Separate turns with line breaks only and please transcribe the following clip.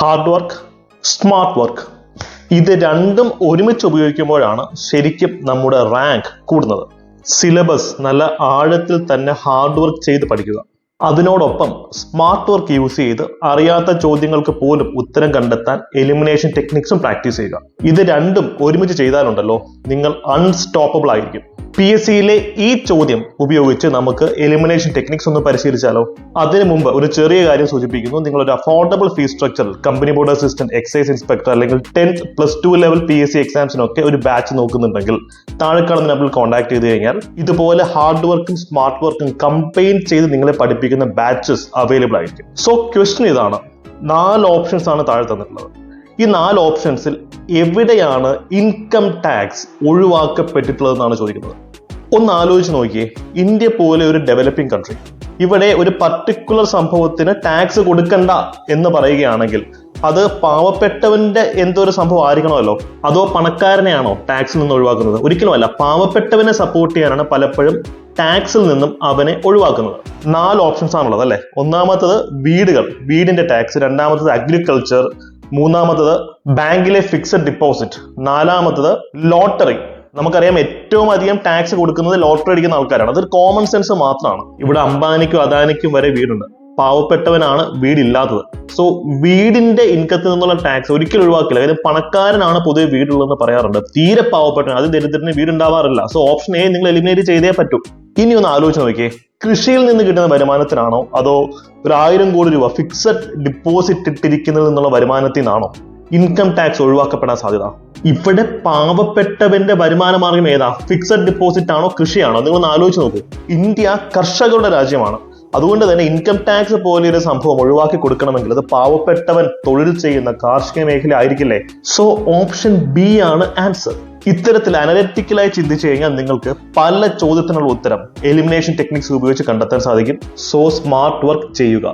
Hard work, smart work, ഇത് രണ്ടും ഒരുമിച്ച് ഉപയോഗിക്കുമ്പോഴാണ് ശരിക്കും നമ്മുടെ റാങ്ക് കൂടുന്നത്. സിലബസ് നല്ല ആഴത്തിൽ തന്നെ ഹാർഡ് വർക്ക് ചെയ്ത് പഠിക്കുക. അതിനോടൊപ്പം സ്മാർട്ട് വർക്ക് യൂസ് ചെയ്ത് അറിയാത്ത ചോദ്യങ്ങൾക്ക് പോലും ഉത്തരം കണ്ടെത്താൻ എലിമിനേഷൻ ടെക്നിക്സും പ്രാക്ടീസ് ചെയ്യുക. ഇത് രണ്ടും ഒരുമിച്ച് ചെയ്താലുണ്ടല്ലോ നിങ്ങൾ അൺസ്റ്റോപ്പബിൾ ആയിരിക്കും. PSCയിലെ ഈ ചോദ്യം ഉപയോഗിച്ച് നമുക്ക് എലിമിനേഷൻ ടെക്നിക്സ് ഒന്ന് പരിശീലിച്ചാലോ? അതിനു മുമ്പ് ഒരു ചെറിയ കാര്യം സൂചിപ്പിക്കുന്നു. നിങ്ങൾ ഒരു അഫോർഡബിൾ ഫീസ് സ്ട്രക്ചറിൽ company board assistant, excise inspector അല്ലെങ്കിൽ 10th +2 ലെവൽ PSC എക്സാംസിനൊക്കെ ഒരു ബാച്ച് നോക്കുന്നുണ്ടെങ്കിൽ താഴെ കാണുന്ന നമ്പറിൽ കോൺടാക്ട് ചെയ്ത് കഴിഞ്ഞാൽ ഇതുപോലെ ഹാർഡ് വർക്കും സ്മാർട്ട് വർക്കും കമ്പൈൻ ചെയ്ത് നിങ്ങളെ പഠിപ്പിക്കുന്ന ബാച്ചസ് അവൈലബിൾ ആയിരിക്കും. സോ ക്വസ്റ്റ്യൻ ഇതാണ്, 4 ഓപ്ഷൻസ് ആണ് താഴെ തന്നിട്ടുള്ളത്. ഈ 4 ഓപ്ഷൻസിൽ എവിടെയാണ് ഇൻകം ടാക്സ് ഒഴിവാക്കപ്പെട്ടിട്ടുള്ളതെന്നാണ് ചോദിക്കുന്നത്. ഒന്ന് ആലോചിച്ച് നോക്കിയേ. ഇന്ത്യ പോലെ ഒരു ഡെവലപ്പിംഗ് കൺട്രി, ഇവിടെ ഒരു പർട്ടിക്കുലർ സംഭവത്തിന് ടാക്സ് കൊടുക്കണ്ട എന്ന് പറയുകയാണെങ്കിൽ അത് പാവപ്പെട്ടവന്റെ എന്തൊരു സംഭവം ആയിരിക്കണമല്ലോ, അതോ പണക്കാരനെയാണോ ടാക്സിൽ നിന്ന് ഒഴിവാക്കുന്നത്? ഒരിക്കലുമല്ല. പാവപ്പെട്ടവനെ സപ്പോർട്ട് ചെയ്യാനാണ് പലപ്പോഴും ടാക്സിൽ നിന്നും അവനെ ഒഴിവാക്കുന്നത്. 4 ഓപ്ഷൻസ് ആണുള്ളത് അല്ലെ. ഒന്നാമത്തത് വീടുകൾ, വീടിന്റെ ടാക്സ്. രണ്ടാമത്തത് അഗ്രികൾച്ചർ. മൂന്നാമത്തത് ബാങ്കിലെ ഫിക്സഡ് ഡിപ്പോസിറ്റ്. നാലാമത്തത് ലോട്ടറി. നമുക്കറിയാം ഏറ്റവും അധികം ടാക്സ് കൊടുക്കുന്നത് ലോട്ടറി അടിക്കുന്ന ആൾക്കാരാണ്. അതൊരു കോമൺ സെൻസ് മാത്രമാണ്. ഇവിടെ അംബാനിക്കും അദാനിക്കും വരെ വീടുണ്ട്, പാവപ്പെട്ടവനാണ് വീടില്ലാത്തത്. സോ വീടിന്റെ ഇൻകത്തിൽ നിന്നുള്ള ടാക്സ് ഒരിക്കലും ഒഴിവാക്കില്ല. കാര്യം പണക്കാരനാണ് പൊതുവെ വീടുള്ളതെന്ന് പറയാറുണ്ട്. തീരെ പാവപ്പെട്ടവൻ, അത് ദരിദ്രന് വീടുണ്ടാവാറില്ല. സോ ഓപ്ഷൻ A നിങ്ങൾ എലിമിനേറ്റ് ചെയ്തേ പറ്റൂ. ഇനി ഒന്ന് ആലോചിച്ച് നോക്കിയേ, കൃഷിയിൽ നിന്ന് കിട്ടുന്ന വരുമാനത്തിനാണോ അതോ ഒരു 1000 കോടി രൂപ ഫിക്സഡ് ഡിപ്പോസിറ്റ് ഇട്ടിരിക്കുന്നതിൽ നിന്നുള്ള വരുമാനത്തിൽ നിന്നാണോ ഇൻകം ടാക്സ് ഒഴിവാക്കപ്പെടാൻ സാധ്യത? ഇവിടെ പാവപ്പെട്ടവന്റെ വരുമാന മാർഗം ഏതാ? ഫിക്സഡ് ഡിപ്പോസിറ്റ് ആണോ കൃഷിയാണോ? നിങ്ങൾ ആലോചിച്ച് നോക്കൂ. ഇന്ത്യ കർഷകരുടെ രാജ്യമാണ്. അതുകൊണ്ട് തന്നെ ഇൻകം ടാക്സ് പോലെ ഒരു സംഭവം ഒഴിവാക്കി കൊടുക്കണമെങ്കിൽ അത് പാവപ്പെട്ടവൻ തൊഴിൽ ചെയ്യുന്ന കാർഷിക മേഖല ആയിരിക്കില്ലേ? സോ ഓപ്ഷൻ B ആണ് ആൻസർ. ഇത്തരത്തിൽ അനലിറ്റിക്കലായി ചിന്തിച്ചു കഴിഞ്ഞാൽ നിങ്ങൾക്ക് പല ചോദ്യത്തിനുള്ള ഉത്തരം എലിമിനേഷൻ ടെക്നിക്സ് ഉപയോഗിച്ച് കണ്ടെത്താൻ സാധിക്കും. സോ സ്മാർട്ട് വർക്ക് ചെയ്യുക.